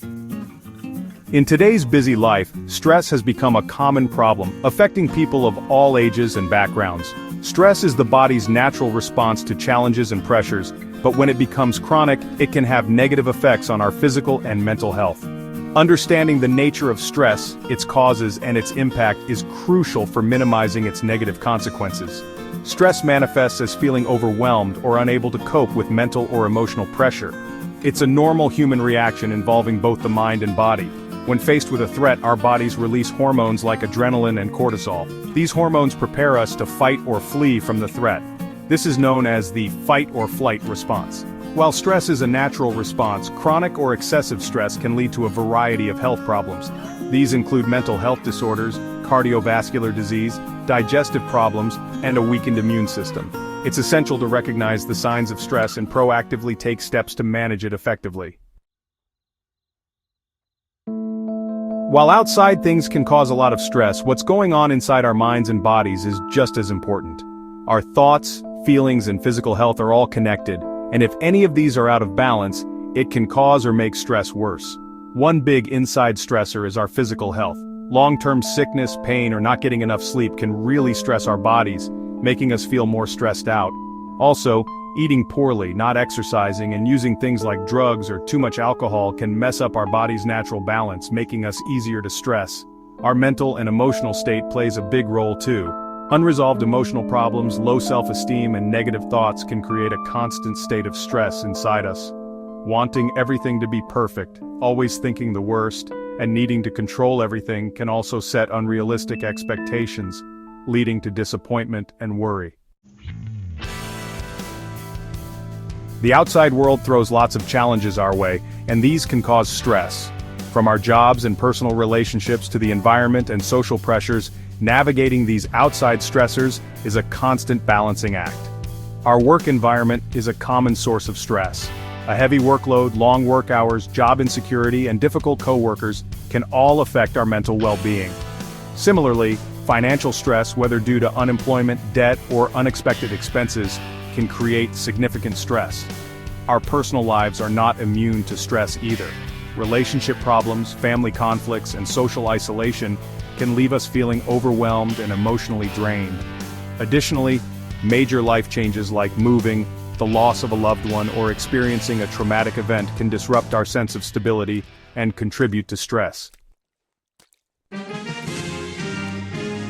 In today's busy life, stress has become a common problem, affecting people of all ages and backgrounds. Stress is the body's natural response to challenges and pressures, but when it becomes chronic, it can have negative effects on our physical and mental health. Understanding the nature of stress, its causes, and its impact is crucial for minimizing its negative consequences. Stress manifests as feeling overwhelmed or unable to cope with mental or emotional pressure. It's a normal human reaction involving both the mind and body. When faced with a threat, our bodies release hormones like adrenaline and cortisol. These hormones prepare us to fight or flee from the threat. This is known as the fight or flight response. While stress is a natural response, chronic or excessive stress can lead to a variety of health problems. These include mental health disorders, cardiovascular disease, digestive problems, and a weakened immune system. It's essential to recognize the signs of stress and proactively take steps to manage it effectively. While outside things can cause a lot of stress, what's going on inside our minds and bodies is just as important. Our thoughts, feelings, and physical health are all connected, and if any of these are out of balance, it can cause or make stress worse. One big inside stressor is our physical health. Long-term sickness, pain, or not getting enough sleep can really stress our bodies, making us feel more stressed out. Also, eating poorly, not exercising, and using things like drugs or too much alcohol can mess up our body's natural balance, making us easier to stress. Our mental and emotional state plays a big role too. Unresolved emotional problems, low self-esteem, and negative thoughts can create a constant state of stress inside us. Wanting everything to be perfect, always thinking the worst, and needing to control everything can also set unrealistic expectations, leading to disappointment and worry. The outside world throws lots of challenges our way, and these can cause stress. From our jobs and personal relationships to the environment and social pressures, navigating these outside stressors is a constant balancing act. Our work environment is a common source of stress. A heavy workload, long work hours, job insecurity, and difficult coworkers can all affect our mental well-being. Similarly, financial stress, whether due to unemployment, debt, or unexpected expenses, can create significant stress. Our personal lives are not immune to stress either. Relationship problems, family conflicts, and social isolation can leave us feeling overwhelmed and emotionally drained. Additionally, major life changes like moving, the loss of a loved one, or experiencing a traumatic event can disrupt our sense of stability and contribute to stress.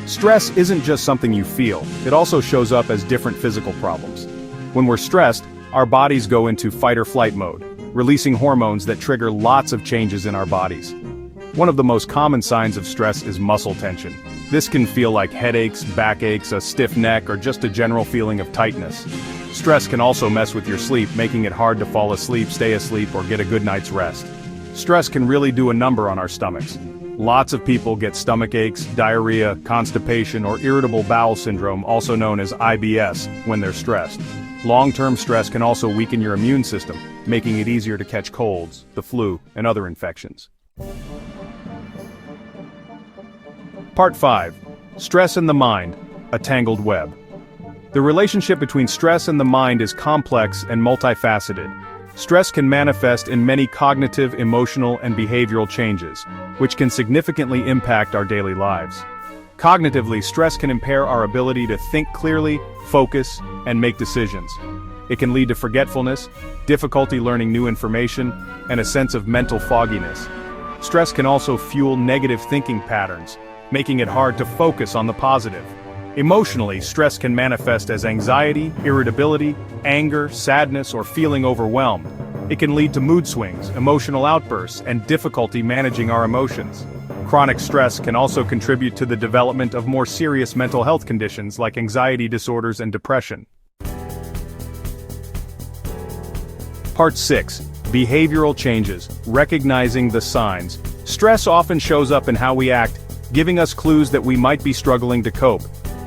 Stress isn't just something you feel, it also shows up as different physical problems. When we're stressed, our bodies go into fight or flight mode, releasing hormones that trigger lots of changes in our bodies. One of the most common signs of stress is muscle tension. This can feel like headaches, backaches, a stiff neck, or just a general feeling of tightness. Stress can also mess with your sleep, making it hard to fall asleep, stay asleep, or get a good night's rest. Stress can really do a number on our stomachs. Lots of people get stomach aches, diarrhea, constipation, or irritable bowel syndrome, also known as IBS, when they're stressed. Long-term stress can also weaken your immune system, making it easier to catch colds, the flu, and other infections. Part 5. Stress and the Mind, a Tangled Web. The relationship between stress and the mind is complex and multifaceted. Stress can manifest in many cognitive, emotional, and behavioral changes, which can significantly impact our daily lives. Cognitively, stress can impair our ability to think clearly, focus, and make decisions. It can lead to forgetfulness, difficulty learning new information, and a sense of mental fogginess. Stress can also fuel negative thinking patterns, making it hard to focus on the positive. Emotionally, stress can manifest as anxiety, irritability, anger, sadness, or feeling overwhelmed. It can lead to mood swings, emotional outbursts, and difficulty managing our emotions. Chronic stress can also contribute to the development of more serious mental health conditions like anxiety disorders and depression. Part 6. Behavioral changes, recognizing the signs. Stress often shows up in how we act, giving us clues that we might be struggling to cope.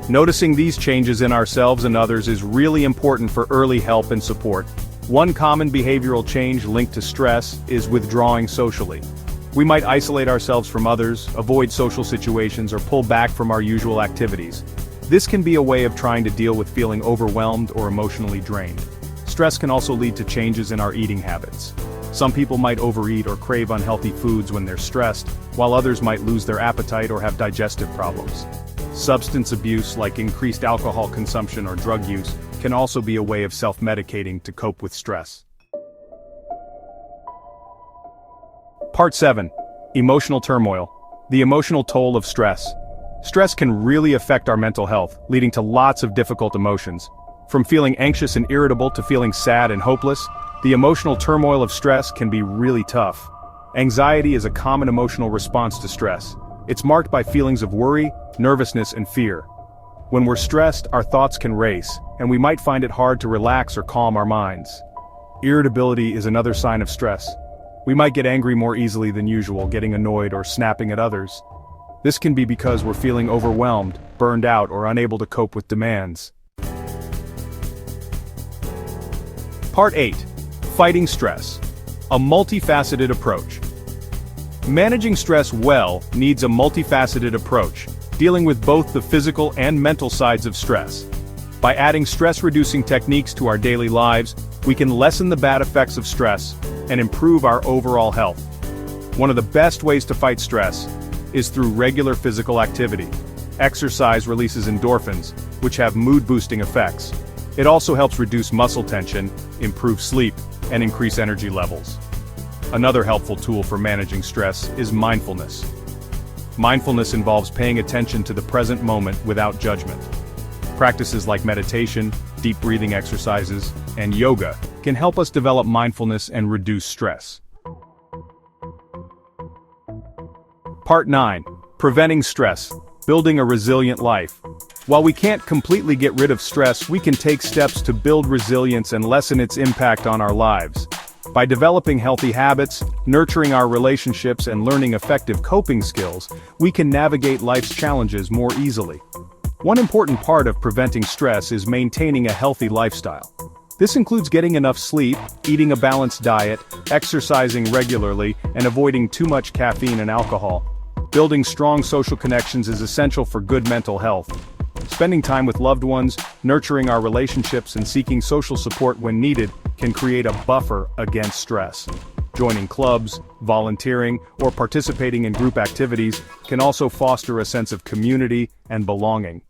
Noticing these changes in ourselves and others is really important for early help and support. One common behavioral change linked to stress is withdrawing socially. We might isolate ourselves from others, avoid social situations, or pull back from our usual activities. This can be a way of trying to deal with feeling overwhelmed or emotionally drained. Stress can also lead to changes in our eating habits. Some people might overeat or crave unhealthy foods when they're stressed, while others might lose their appetite or have digestive problems. Substance abuse, like increased alcohol consumption or drug use, can also be a way of self-medicating to cope with stress. Part 7. Emotional turmoil. The emotional toll of stress. Stress can really affect our mental health, leading to lots of difficult emotions. From feeling anxious and irritable to feeling sad and hopeless, the emotional turmoil of stress can be really tough. Anxiety is a common emotional response to stress. It's marked by feelings of worry, nervousness, and fear. When we're stressed, our thoughts can race, and we might find it hard to relax or calm our minds. Irritability is another sign of stress. We might get angry more easily than usual, getting annoyed or snapping at others. This can be because we're feeling overwhelmed, burned out, or unable to cope with demands. Part 8. Fighting stress. A multifaceted approach. Managing stress well needs a multifaceted approach, dealing with both the physical and mental sides of stress. By adding stress-reducing techniques to our daily lives, we can lessen the bad effects of stress and improve our overall health. One of the best ways to fight stress is through regular physical activity. Exercise releases endorphins, which have mood-boosting effects. It also helps reduce muscle tension, improve sleep, and increase energy levels. Another helpful tool for managing stress is mindfulness. Mindfulness involves paying attention to the present moment without judgment. Practices like meditation, deep breathing exercises, and yoga can help us develop mindfulness and reduce stress. Part 9. Preventing stress. Building a resilient life. While we can't completely get rid of stress, we can take steps to build resilience and lessen its impact on our lives. By developing healthy habits, nurturing our relationships, and learning effective coping skills, we can navigate life's challenges more easily. One important part of preventing stress is maintaining a healthy lifestyle. This includes getting enough sleep, eating a balanced diet, exercising regularly, and avoiding too much caffeine and alcohol. Building strong social connections is essential for good mental health. Spending time with loved ones, nurturing our relationships, and seeking social support when needed can create a buffer against stress. Joining clubs, volunteering, or participating in group activities can also foster a sense of community and belonging.